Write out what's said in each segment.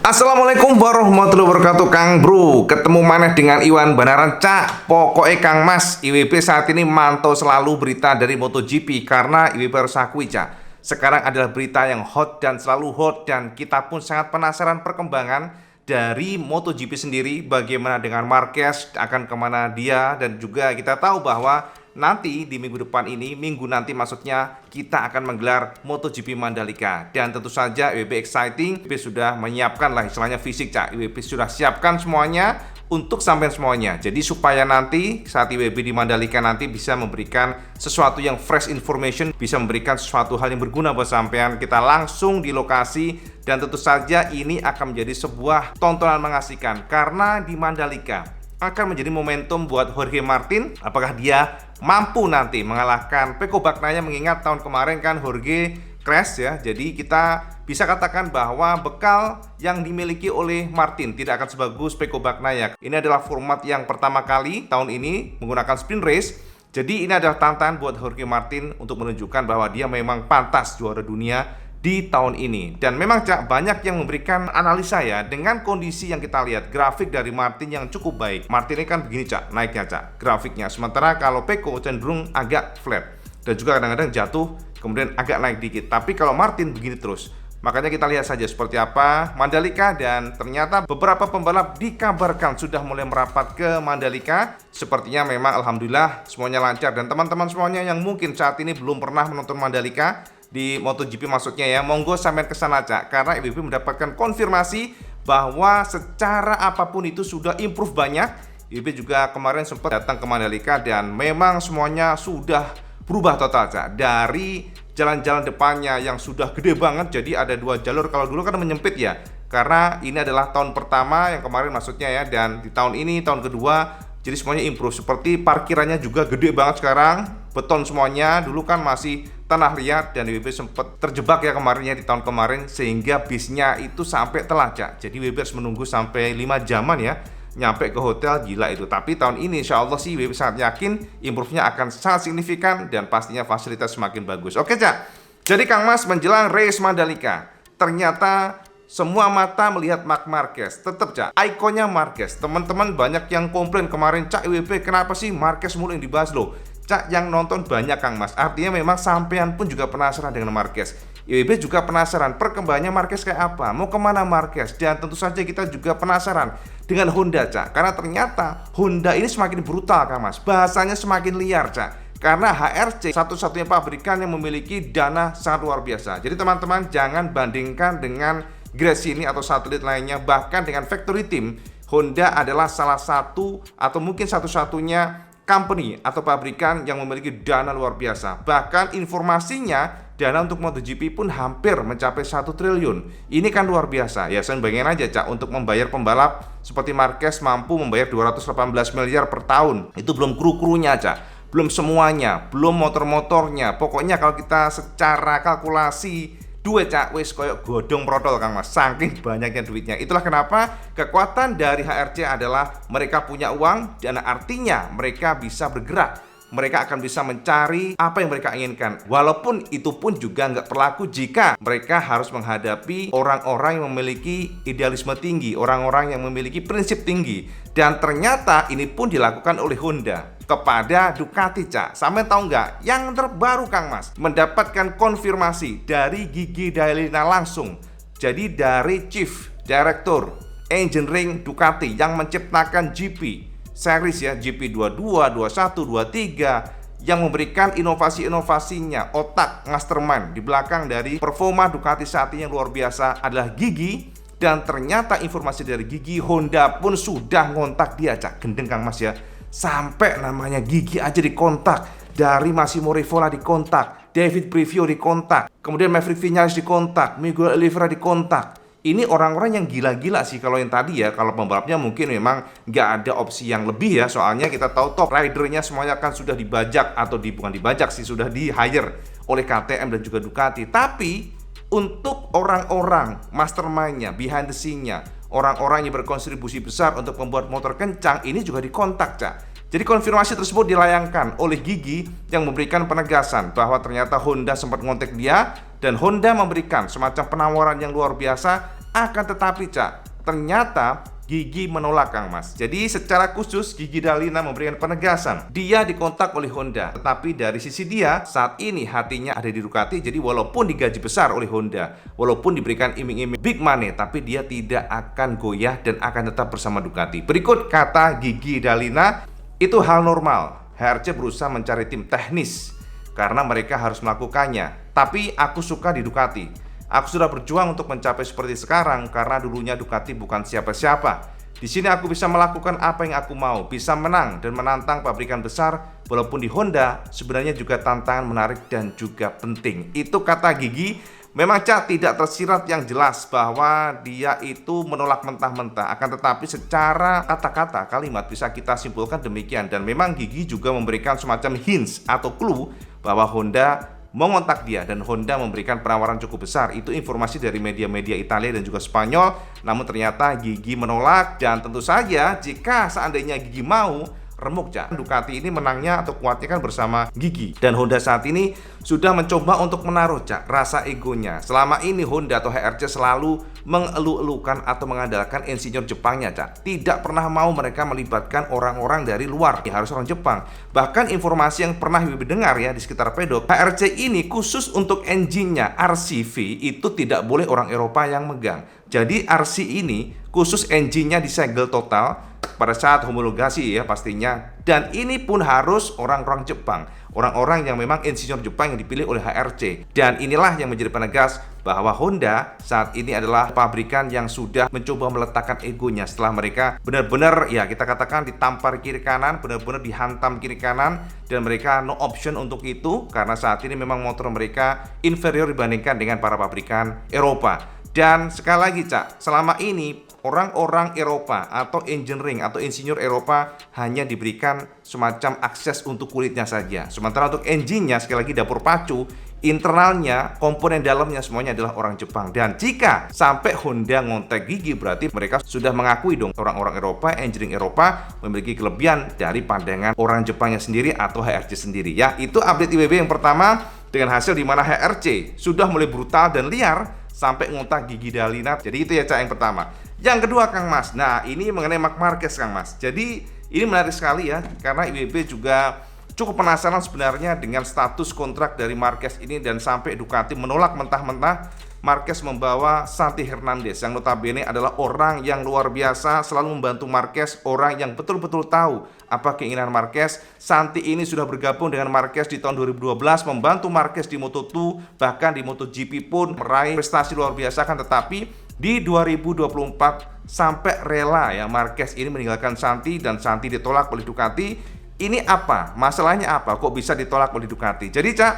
Assalamualaikum warahmatullahi wabarakatuh Kang Bro. Ketemu maneh dengan Iwan Banaran Cak. Pokoknya Kang Mas, IWB saat ini mantau selalu berita dari MotoGP. Karena IWB harus akui Cak, sekarang adalah berita yang hot dan selalu hot. Dan kita pun sangat penasaran perkembangan dari MotoGP sendiri. Bagaimana dengan Marquez, akan kemana dia. Dan juga kita tahu bahwa nanti di minggu depan ini, minggu nanti maksudnya, kita akan menggelar MotoGP Mandalika. Dan tentu saja IWB exciting, IWB sudah menyiapkan lah istilahnya fisik Cak. IWB sudah siapkan semuanya untuk sampai semuanya. Jadi supaya nanti saat IWB di Mandalika nanti bisa memberikan sesuatu yang fresh information, bisa memberikan sesuatu hal yang berguna buat sampean. Kita langsung di lokasi dan tentu saja ini akan menjadi sebuah tontonan mengasihkan karena di Mandalika akan menjadi momentum buat Jorge Martin. Apakah dia mampu nanti mengalahkan Pecco Bagnaia, mengingat tahun kemarin kan Jorge crash ya. Jadi kita bisa katakan bahwa bekal yang dimiliki oleh Martin tidak akan sebagus Pecco Bagnaia. Ini adalah format yang pertama kali tahun ini menggunakan sprint race. Jadi ini adalah tantangan buat Jorge Martin untuk menunjukkan bahwa dia memang pantas juara dunia di tahun ini. Dan memang Cak, banyak yang memberikan analisa ya dengan kondisi yang kita lihat grafik dari Martin yang cukup baik. Martin ini kan begini Cak, naiknya Cak grafiknya. Sementara kalau Pecco cenderung agak flat dan juga kadang-kadang jatuh kemudian agak naik dikit. Tapi kalau Martin begini terus. Makanya kita lihat saja seperti apa Mandalika. Dan ternyata beberapa pembalap dikabarkan sudah mulai merapat ke Mandalika. Sepertinya memang alhamdulillah semuanya lancar. Dan teman-teman semuanya yang mungkin saat ini belum pernah menonton Mandalika di MotoGP maksudnya ya, monggo sampai ke sana Cak, karena IWB mendapatkan konfirmasi bahwa secara apapun itu sudah improve banyak. IWB juga kemarin sempat datang ke Mandalika dan memang semuanya sudah berubah total Cak. Dari jalan-jalan depannya yang sudah gede banget, jadi ada 2 jalur. Kalau dulu kan menyempit ya, karena ini adalah tahun pertama yang kemarin maksudnya ya, dan di tahun ini tahun kedua, jadi semuanya improve. Seperti parkirannya juga gede banget sekarang, beton semuanya. Dulu kan masih tanah liat dan IWB sempat terjebak ya kemarinnya di tahun kemarin, sehingga bisnya itu sampai telat Cak. Jadi IWB harus menunggu sampai 5 jaman ya nyampe ke hotel, gila itu. Tapi tahun ini insya Allah sih IWB sangat yakin improve-nya akan sangat signifikan dan pastinya fasilitas semakin bagus. Oke Cak, jadi Kang Mas menjelang race Mandalika, ternyata semua mata melihat Marc Marquez. Tetap Cak, ikonnya Marquez. Teman-teman banyak yang komplain kemarin, Cak IWB kenapa sih Marquez mulu yang dibahas loh. Cak, yang nonton banyak Kang Mas. Artinya memang sampean pun juga penasaran dengan Marquez. IWB juga penasaran perkembangannya Marquez kayak apa, mau kemana Marquez. Dan tentu saja kita juga penasaran dengan Honda Cak, karena ternyata Honda ini semakin brutal Kang Mas. Bahasanya semakin liar Cak, karena HRC satu-satunya pabrikan yang memiliki dana sangat luar biasa. Jadi teman-teman jangan bandingkan dengan Gresini atau satelit lainnya. Bahkan dengan factory team, Honda adalah salah satu atau mungkin satu-satunya company atau pabrikan yang memiliki dana luar biasa. Bahkan informasinya dana untuk MotoGP pun hampir mencapai 1 triliun. Ini kan luar biasa. Ya saya bayangin aja Cak, untuk membayar pembalap seperti Marquez mampu membayar 218 miliar per tahun. Itu belum kru-krunya Cak, belum semuanya, belum motor-motornya. Pokoknya kalau kita secara kalkulasi duit Cak, wis koyok godong protol Kang Mas, saking banyaknya duitnya. Itulah kenapa kekuatan dari HRC adalah mereka punya uang dan artinya mereka bisa bergerak. Mereka akan bisa mencari apa yang mereka inginkan. Walaupun itu pun juga nggak berlaku jika mereka harus menghadapi orang-orang yang memiliki idealisme tinggi, orang-orang yang memiliki prinsip tinggi. Dan ternyata ini pun dilakukan oleh Honda kepada Ducati Cak. Sampai tahu nggak? Yang terbaru Kang Mas, mendapatkan konfirmasi dari Gigi D'Alessio langsung. Jadi dari Chief Director Engineering Ducati yang menciptakan GP series ya, GP22, 21, 23, yang memberikan inovasi-inovasinya, otak mastermind di belakang dari performa Ducati saat ini yang luar biasa adalah Gigi. Dan ternyata informasi dari Gigi, Honda pun sudah ngontak dia Cak. Gendeng Kang Mas ya, sampai namanya Gigi aja dikontak. Dari Massimo Rivola dikontak, David Brivio dikontak, kemudian Maverick Vinales dikontak, Miguel Oliveira dikontak. Ini orang-orang yang gila-gila sih. Kalau yang tadi ya, kalau pembalapnya mungkin memang nggak ada opsi yang lebih ya. Soalnya kita tahu top ridernya semuanya kan sudah dibajak, atau bukan dibajak sih, sudah di hire oleh KTM dan juga Ducati. Tapi untuk orang-orang mastermind-nya, behind the scene-nya, orang-orang yang berkontribusi besar untuk membuat motor kencang, ini juga dikontak Cak. Jadi konfirmasi tersebut dilayangkan oleh Gigi yang memberikan penegasan bahwa ternyata Honda sempat ngontek dia dan Honda memberikan semacam penawaran yang luar biasa Akan tetapi Cak, ternyata Gigi menolak Kang Mas. Jadi secara khusus Gigi Dalina memberikan penegasan. Dia dikontak oleh Honda, tetapi dari sisi dia saat ini hatinya ada di Ducati. Jadi walaupun digaji besar oleh Honda, walaupun diberikan iming-iming big money, tapi dia tidak akan goyah dan akan tetap bersama Ducati. Berikut kata Gigi Dalina, itu hal normal. HRC berusaha mencari tim teknis karena mereka harus melakukannya. Tapi aku suka di Ducati. Aku sudah berjuang untuk mencapai seperti sekarang karena dulunya Ducati bukan siapa-siapa. Di sini aku bisa melakukan apa yang aku mau, bisa menang dan menantang pabrikan besar. Walaupun di Honda sebenarnya juga tantangan menarik dan juga penting. Itu kata Gigi. Memang Cak tidak tersirat yang jelas bahwa dia itu menolak mentah-mentah. Akan tetapi secara kata-kata kalimat bisa kita simpulkan demikian. Dan memang Gigi juga memberikan semacam hints atau clue bahwa Honda mengontak dia dan Honda memberikan penawaran cukup besar. Itu informasi dari media-media Italia dan juga Spanyol. Namun ternyata Gigi menolak, dan tentu saja jika seandainya Gigi mau, remuk Cak. Ducati ini menangnya atau kuatnya kan bersama Gigi. Dan Honda saat ini sudah mencoba untuk menaruh Cak rasa egonya. Selama ini Honda atau HRC selalu mengeluh-elukan atau mengandalkan insinyur Jepangnya Cak. Tidak pernah mau mereka melibatkan orang-orang dari luar. Ya, harus orang Jepang. Bahkan informasi yang pernah Wibi dengar ya di sekitar pedok, HRC ini khusus untuk engine-nya RCV itu tidak boleh orang Eropa yang megang. Jadi RC ini khusus engine-nya disegel total pada saat homologasi ya pastinya. Dan ini pun harus orang-orang Jepang, orang-orang yang memang insinyur Jepang yang dipilih oleh HRC. Dan inilah yang menjadi penegas bahwa Honda saat ini adalah pabrikan yang sudah mencoba meletakkan egonya setelah mereka benar-benar ya kita katakan ditampar kiri kanan, benar-benar dihantam kiri kanan, dan mereka no option untuk itu karena saat ini memang motor mereka inferior dibandingkan dengan para pabrikan Eropa. Dan sekali lagi Cak, selama ini orang-orang Eropa atau engineering atau insinyur Eropa hanya diberikan semacam akses untuk kulitnya saja. Sementara untuk engine-nya, sekali lagi dapur pacu, internalnya, komponen dalamnya semuanya adalah orang Jepang. Dan jika sampai Honda ngontek Gigi, berarti mereka sudah mengakui dong orang-orang Eropa, engineering Eropa memiliki kelebihan dari pandangan orang Jepangnya sendiri atau HRC sendiri. Ya, itu update IWB yang pertama dengan hasil di mana HRC sudah mulai brutal dan liar sampai ngontak Gigi Dalina. Jadi itu ya Cak yang pertama. Yang kedua Kang Mas, nah ini mengenai Marc Marquez Kang Mas. Jadi ini menarik sekali ya, karena IWB juga cukup penasaran sebenarnya dengan status kontrak dari Marquez ini. Dan sampai Ducati menolak mentah-mentah Marquez membawa Santi Hernandez yang notabene adalah orang yang luar biasa, selalu membantu Marquez, orang yang betul-betul tahu apa keinginan Marquez. Santi ini sudah bergabung dengan Marquez di tahun 2012, membantu Marquez di Moto2, bahkan di MotoGP pun meraih prestasi luar biasa kan. Tetapi di 2024 sampai rela ya Marquez ini meninggalkan Santi, dan Santi ditolak oleh Ducati. Ini apa? Masalahnya apa? Kok bisa ditolak oleh Ducati? Jadi Cak,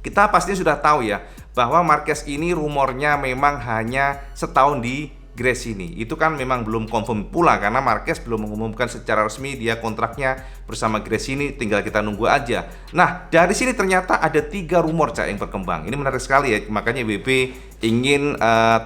kita pasti sudah tahu ya bahwa Marquez ini rumornya memang hanya setahun di Gresini. Itu kan memang belum confirm pula karena Marquez belum mengumumkan secara resmi dia kontraknya bersama Gresini, tinggal kita nunggu aja. Nah, dari sini ternyata ada 3 rumor Cak yang berkembang. Ini menarik sekali ya, makanya WB ingin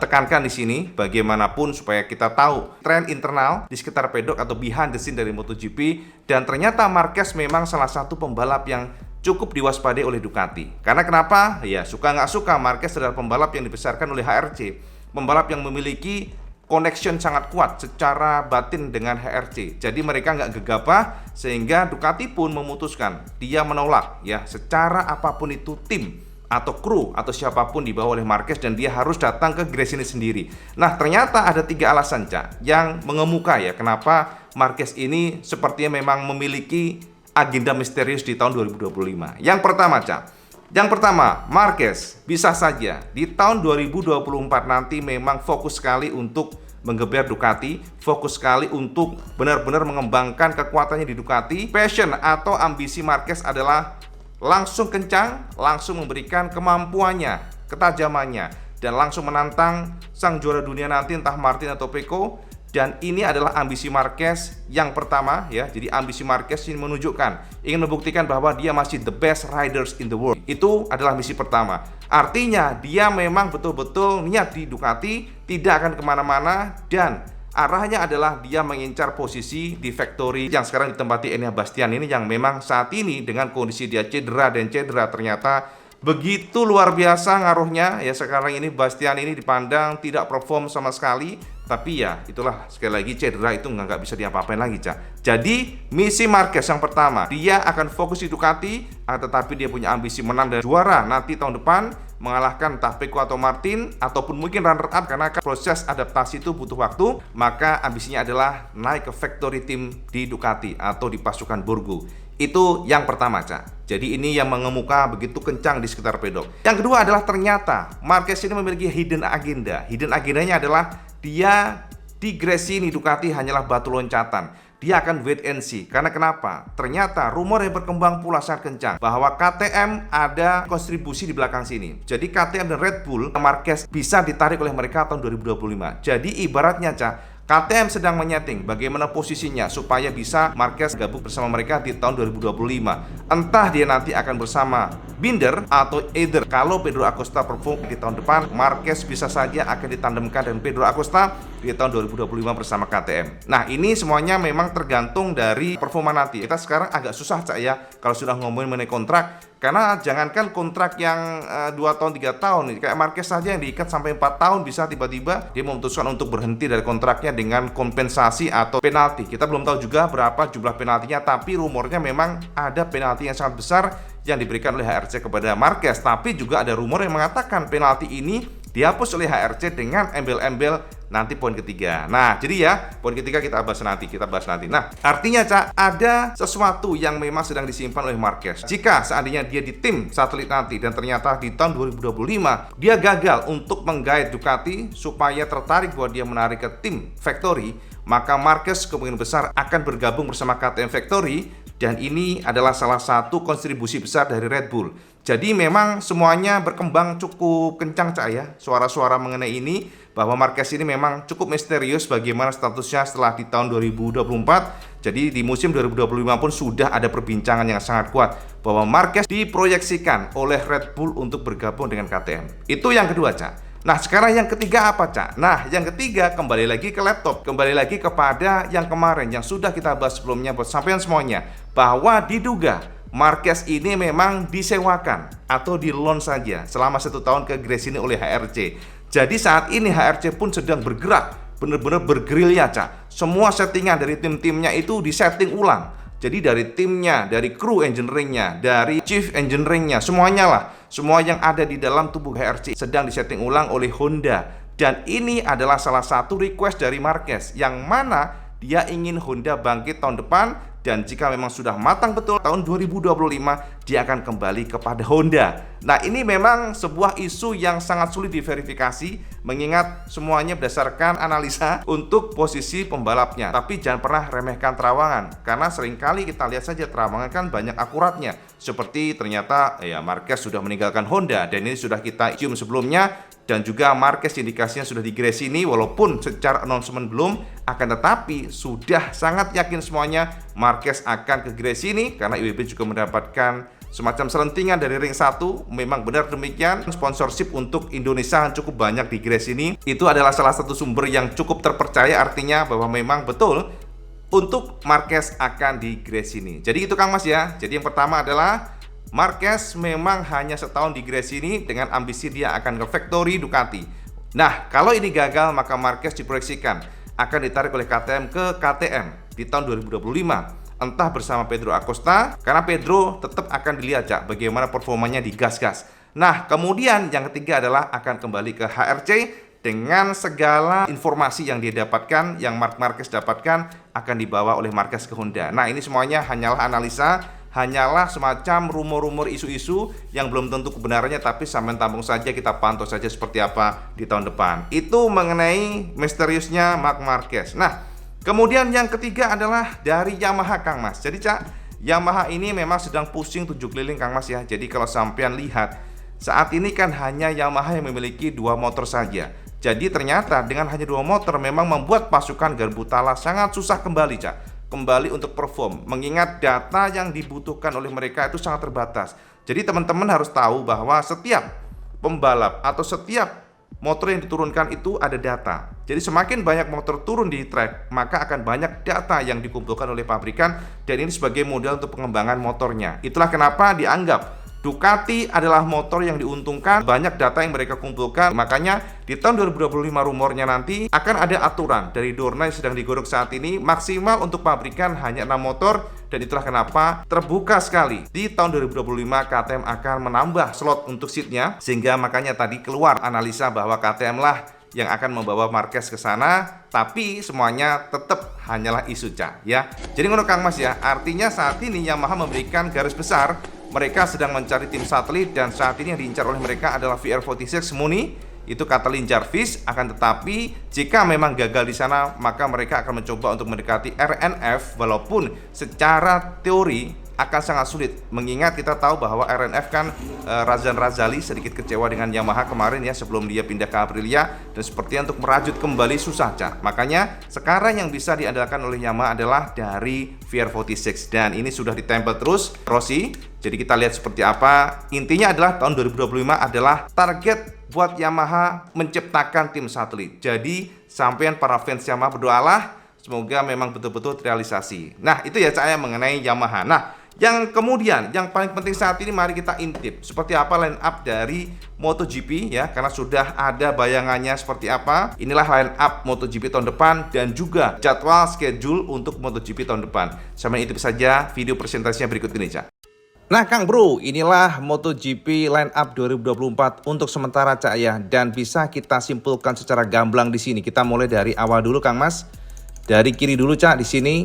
tekankan di sini bagaimanapun supaya kita tahu tren internal di sekitar pedok atau behind the scene dari MotoGP. Dan ternyata Marquez memang salah satu pembalap yang cukup diwaspadai oleh Ducati. Karena kenapa? Ya suka nggak suka, Marquez adalah pembalap yang dibesarkan oleh HRC, pembalap yang memiliki connection sangat kuat secara batin dengan HRC. Jadi mereka nggak gegabah, sehingga Ducati pun memutuskan dia menolak ya secara apapun itu tim atau kru atau siapapun dibawa oleh Marquez, dan dia harus datang ke Gresini sendiri. Nah ternyata ada 3 alasan Cak yang mengemuka ya kenapa Marquez ini sepertinya memang memiliki agenda misterius di tahun 2025. Yang pertama Cak, yang pertama Marquez bisa saja di tahun 2024 nanti memang fokus sekali untuk menggeber Ducati, fokus sekali untuk benar-benar mengembangkan kekuatannya di Ducati. Passion atau ambisi Marquez adalah langsung kencang, langsung memberikan kemampuannya, ketajamannya, dan langsung menantang sang juara dunia nanti entah Martin atau Pecco. Dan ini adalah ambisi Marquez yang pertama ya. Jadi ambisi Marquez ini menunjukkan, ingin membuktikan bahwa dia masih the best riders in the world. Itu adalah misi pertama. Artinya dia memang betul-betul niat di Ducati, tidak akan kemana-mana, dan arahnya adalah dia mengincar posisi di factory yang sekarang ditempati Enea Bastian ini, yang memang saat ini dengan kondisi dia cedera dan cedera ternyata Begitu luar biasa ngaruhnya ya. Sekarang ini Bastian ini dipandang tidak perform sama sekali. Tapi ya itulah, sekali lagi cedera itu nggak bisa diapa-apain lagi, Cak. Jadi misi Marquez yang pertama, dia akan fokus di Ducati, tetapi dia punya ambisi menang dan juara nanti tahun depan, mengalahkan entah Pecco atau Martin, ataupun mungkin runner up, karena proses adaptasi itu butuh waktu. Maka ambisinya adalah naik ke factory team di Ducati atau di pasukan Borgo. Itu yang pertama, Cak. Jadi ini yang mengemuka begitu kencang di sekitar pedok. Yang kedua adalah ternyata Marquez ini memiliki hidden agenda. Hidden agendanya adalah dia di Gresini Ducati hanyalah batu loncatan. Dia akan wait and see. Karena kenapa? Ternyata rumor yang berkembang pula sangat kencang bahwa KTM ada kontribusi di belakang sini. Jadi KTM dan Red Bull, Marquez bisa ditarik oleh mereka tahun 2025. Jadi ibaratnya, Cak, KTM sedang menyeting bagaimana posisinya supaya bisa Marquez gabung bersama mereka di tahun 2025. Entah dia nanti akan bersama Binder atau either kalau Pedro Acosta perform di tahun depan, Marquez bisa saja akan ditandemkan dengan Pedro Acosta di tahun 2025 bersama KTM. Nah, ini semuanya memang tergantung dari performa nanti. Kita sekarang agak susah, Cak, ya, kalau sudah ngomongin mengenai kontrak. Karena jangankan kontrak yang 2 tahun 3 tahun, kayak Marquez saja yang diikat sampai 4 tahun, bisa tiba-tiba dia memutuskan untuk berhenti dari kontraknya dengan kompensasi atau penalti. Kita belum tahu juga berapa jumlah penaltinya, tapi rumornya memang ada penalti yang sangat besar yang diberikan oleh HRC kepada Marquez. Tapi juga ada rumor yang mengatakan penalti ini dihapus oleh HRC dengan embel-embel nanti poin ketiga. Nah, jadi ya, poin ketiga kita bahas nanti. Nah, artinya, Cak, ada sesuatu yang memang sedang disimpan oleh Marquez. Jika seandainya dia di tim satelit nanti dan ternyata di tahun 2025 dia gagal untuk menggait Ducati supaya tertarik buat dia menarik ke tim factory, maka Marquez kemungkinan besar akan bergabung bersama KTM Factory. Dan ini adalah salah satu kontribusi besar dari Red Bull. Jadi memang semuanya berkembang cukup kencang, Cak, ya. Suara-suara mengenai ini bahwa Marquez ini memang cukup misterius bagaimana statusnya setelah di tahun 2024. Jadi di musim 2025 pun sudah ada perbincangan yang sangat kuat bahwa Marquez diproyeksikan oleh Red Bull untuk bergabung dengan KTM. Itu yang kedua, Cak. Nah, sekarang yang ketiga apa, Cak? Nah, yang ketiga kembali lagi ke laptop. Kembali lagi kepada yang kemarin yang sudah kita bahas sebelumnya buat sampean semuanya, bahwa diduga Marquez ini memang disewakan atau di loan saja selama 1 tahun ke Gresini oleh HRC. Jadi saat ini HRC pun sedang bergerak, benar-benar bergerilya, Cak. Semua settingan dari tim-timnya itu disetting ulang. Jadi dari timnya, dari kru engineeringnya, dari chief engineeringnya, semuanya lah, semua yang ada di dalam tubuh HRC sedang disetting ulang oleh Honda. Dan ini adalah salah satu request dari Marquez, yang mana dia ingin Honda bangkit tahun depan. Dan jika memang sudah matang betul tahun 2025, dia akan kembali kepada Honda. Nah, ini memang sebuah isu yang sangat sulit diverifikasi, mengingat semuanya berdasarkan analisa untuk posisi pembalapnya. Tapi jangan pernah remehkan terawangan, karena seringkali kita lihat saja terawangan kan banyak akuratnya. Seperti ternyata ya Marquez sudah meninggalkan Honda, dan ini sudah kita cium sebelumnya. Dan juga Marquez indikasinya sudah di Gresini, walaupun secara announcement belum, akan tetapi sudah sangat yakin semuanya Marquez akan ke Gresini, karena IWB juga mendapatkan semacam selentingan dari ring 1. Memang benar demikian, sponsorship untuk Indonesia cukup banyak di Gresini. Itu adalah salah satu sumber yang cukup terpercaya, artinya bahwa memang betul untuk Marquez akan di Gresini. Jadi itu Kang Mas ya. Jadi yang pertama adalah Marquez memang hanya setahun di Gresini dengan ambisi dia akan ke factory Ducati. Nah, kalau ini gagal, maka Marquez diproyeksikan akan ditarik oleh KTM ke KTM di tahun 2025. Entah bersama Pedro Acosta, karena Pedro tetap akan dilihat, Cak, bagaimana performanya di gas-gas. Nah, kemudian yang ketiga adalah akan kembali ke HRC dengan segala informasi yang dia dapatkan, yang Marquez dapatkan, akan dibawa oleh Marquez ke Honda. Nah, ini semuanya hanyalah analisa, hanyalah semacam rumor-rumor, isu-isu yang belum tentu kebenarannya, tapi sampai tampung saja, kita pantau saja seperti apa di tahun depan. Itu mengenai misteriusnya Marc Marquez. Nah, kemudian yang ketiga adalah dari Yamaha, Kang Mas. Jadi, Cak, Yamaha ini memang sedang pusing 7 keliling, Kang Mas ya. Jadi kalau sampean lihat, saat ini kan hanya Yamaha yang memiliki 2 motor saja. Jadi ternyata dengan hanya 2 motor memang membuat pasukan Garbu Tala sangat susah kembali, Cak, kembali untuk perform, mengingat data yang dibutuhkan oleh mereka itu sangat terbatas. Jadi teman-teman harus tahu bahwa setiap pembalap atau setiap motor yang diturunkan itu ada data. Jadi semakin banyak motor turun di track, maka akan banyak data yang dikumpulkan oleh pabrikan, dan ini sebagai modal untuk pengembangan motornya. Itulah kenapa dianggap Ducati adalah motor yang diuntungkan, banyak data yang mereka kumpulkan. Makanya di tahun 2025 rumornya nanti akan ada aturan dari Dorna yang sedang digodok saat ini, maksimal untuk pabrikan hanya 6 motor. Dan itulah kenapa terbuka sekali di tahun 2025 KTM akan menambah slot untuk seatnya, sehingga makanya tadi keluar analisa bahwa KTM lah yang akan membawa Marquez ke sana, tapi semuanya tetap hanyalah isu ya. Jadi ngono Kang Mas ya, artinya saat ini Yamaha memberikan garis besar mereka sedang mencari tim satelit, dan saat ini yang diincar oleh mereka adalah VR46 Muni, itu Katalin Jarvis. Akan tetapi jika memang gagal di sana, maka mereka akan mencoba untuk mendekati RNF, walaupun secara teori akan sangat sulit, mengingat kita tahu bahwa RNF kan Razan Razali sedikit kecewa dengan Yamaha kemarin ya, sebelum dia pindah ke Aprilia, dan sepertinya untuk merajut kembali susah Cak. Makanya sekarang yang bisa diandalkan oleh Yamaha adalah dari VR46, dan ini sudah ditempel terus Rossi. Jadi kita lihat seperti apa. Intinya adalah tahun 2025 adalah target buat Yamaha menciptakan tim satelit. Jadi sampean para fans Yamaha berdoalah semoga memang betul-betul terrealisasi. Nah itu ya Cak ya mengenai Yamaha. Nah yang kemudian yang paling penting saat ini, mari kita intip seperti apa line up dari MotoGP ya, karena sudah ada bayangannya seperti apa. Inilah line up MotoGP tahun depan dan juga jadwal schedule untuk MotoGP tahun depan. Sampai itu saja video presentasinya berikut ini Cak. Nah Kang Bro, inilah MotoGP line up 2024 untuk sementara Cak ya, dan bisa kita simpulkan secara gamblang di sini. Kita mulai dari awal dulu Kang Mas. Dari kiri dulu Cak di sini.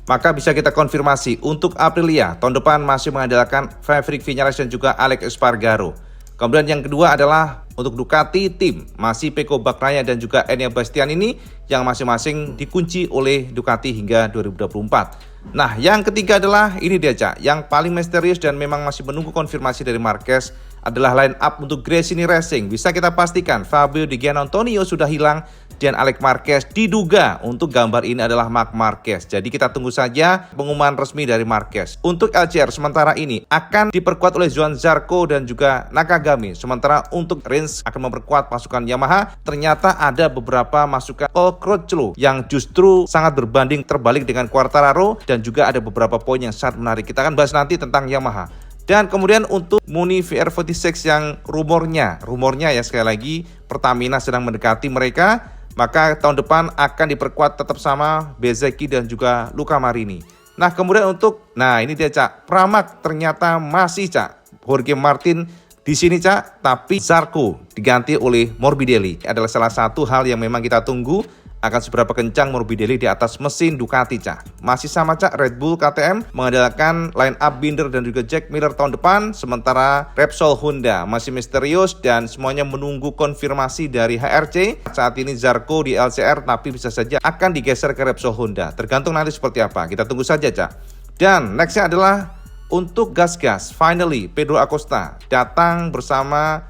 Maka bisa kita konfirmasi untuk Aprilia tahun depan masih mengandalkan Maverick Viñales dan juga Alex Espargaro. Kemudian yang kedua adalah untuk Ducati tim masih Pecco Bagnaia dan juga Enea Bastianini yang masing-masing dikunci oleh Ducati hingga 2024. Nah yang ketiga adalah ini dia Cak, yang paling misterius dan memang masih menunggu konfirmasi dari Marquez adalah line up untuk Gresini Racing. Bisa kita pastikan Fabio Di Giannantonio sudah hilang dan Alex Marquez diduga untuk gambar ini adalah Marc Marquez. Jadi kita tunggu saja pengumuman resmi dari Marquez. Untuk LCR sementara ini akan diperkuat oleh Johann Zarco dan juga Nakagami. Sementara untuk Rins akan memperkuat pasukan Yamaha. Ternyata ada beberapa masukan Paul Crutchlow yang justru sangat berbanding terbalik dengan Quartararo, dan juga ada beberapa poin yang sangat menarik. Kita akan bahas nanti tentang Yamaha. Dan kemudian untuk Muni VR46 yang rumornya ya, sekali lagi Pertamina sedang mendekati mereka, maka tahun depan akan diperkuat tetap sama Bezzecchi dan juga Luca Marini. Nah kemudian untuk, nah ini dia Cak, Pramac ternyata masih Cak, Jorge Martin di sini Cak, tapi Zarco diganti oleh Morbidelli. Adalah salah satu hal yang memang kita tunggu, akan seberapa kencang Morbidelli di atas mesin Ducati Cak. Masih sama Cak, Red Bull KTM mengandalkan line up Binder dan juga Jack Miller tahun depan, sementara Repsol Honda masih misterius dan semuanya menunggu konfirmasi dari HRC. Saat ini Zarco di LCR, tapi bisa saja akan digeser ke Repsol Honda, tergantung nanti seperti apa, kita tunggu saja Cak. Dan nextnya adalah untuk gas-gas, finally Pedro Acosta datang bersama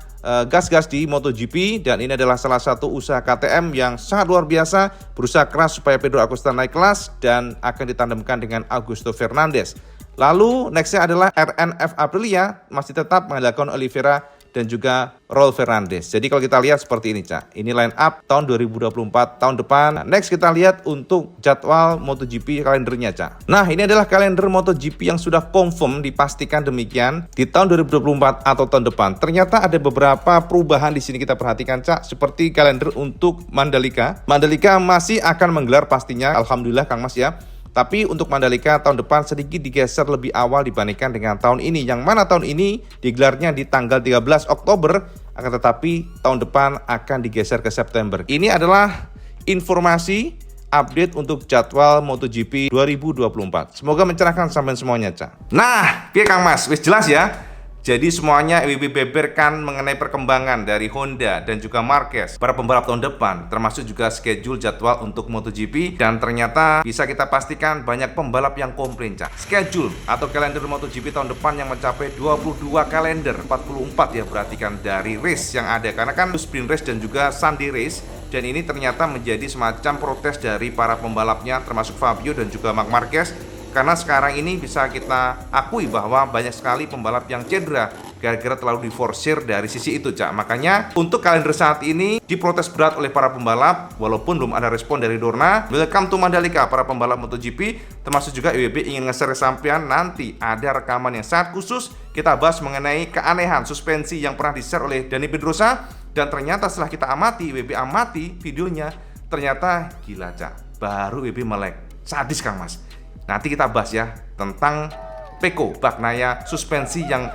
gas-gas di MotoGP, dan ini adalah salah satu usaha KTM yang sangat luar biasa, berusaha keras supaya Pedro Acosta naik kelas dan akan ditandemkan dengan Augusto Fernandez. Lalu nextnya adalah RNF Aprilia masih tetap mengandalkan Oliveira dan juga Raul Fernandez. Jadi kalau kita lihat seperti ini Cak, ini line up tahun 2024 tahun depan. Next kita lihat untuk jadwal MotoGP kalendernya Cak. Nah ini adalah kalender MotoGP yang sudah confirm, dipastikan demikian di tahun 2024 atau tahun depan. Ternyata ada beberapa perubahan di sini kita perhatikan Cak, seperti kalender untuk Mandalika. Mandalika masih akan menggelar pastinya, alhamdulillah Kang Mas ya. Tapi untuk Mandalika tahun depan sedikit digeser lebih awal dibandingkan dengan tahun ini. Yang mana tahun ini digelarnya di tanggal 13 Oktober, akan tetapi tahun depan akan digeser ke September. Ini adalah informasi update untuk jadwal MotoGP 2024. Semoga mencerahkan sampai semuanya, Cak. Nah, piye Kang Mas? Wis jelas ya? Jadi semuanya IWB beberkan mengenai perkembangan dari Honda dan juga Marquez para pembalap tahun depan, termasuk juga schedule jadwal untuk MotoGP, dan ternyata bisa kita pastikan banyak pembalap yang komplain Cak. Schedule atau kalender MotoGP tahun depan yang mencapai 22 kalender, 44 ya berarti kan dari race yang ada, karena kan sprint race dan juga Sunday race, dan ini ternyata menjadi semacam protes dari para pembalapnya termasuk Fabio dan juga Marc Marquez. Karena sekarang ini bisa kita akui bahwa banyak sekali pembalap yang cedera gara-gara terlalu diforsir dari sisi itu, Cak. Makanya untuk kalender saat ini diprotes berat oleh para pembalap, walaupun belum ada respon dari Dorna. Welcome to Mandalika para pembalap MotoGP, termasuk juga IWB ingin nge-share sampean nanti ada rekaman yang sangat khusus. Kita bahas mengenai keanehan suspensi yang pernah di-share oleh Dani Pedrosa, dan ternyata setelah kita amati, IWB amati videonya, ternyata gila, Cak. Baru IWB melek. Sadis Kang Mas. Nanti kita bahas ya tentang Peko Bagnaia suspensi yang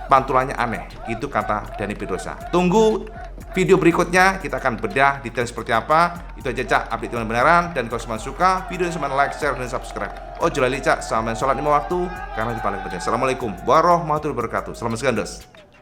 pantulannya aneh. Itu kata Dani Pedrosa. Tunggu video berikutnya, kita akan bedah detail seperti apa. Itu aja, Cak, update yang beneran. Dan kalau semua suka video ini, like, share, dan subscribe. Oh, jolali, Cak, sama sholat 5 waktu karena di paling penting. Assalamualaikum warahmatullahi wabarakatuh. Selamat segandos.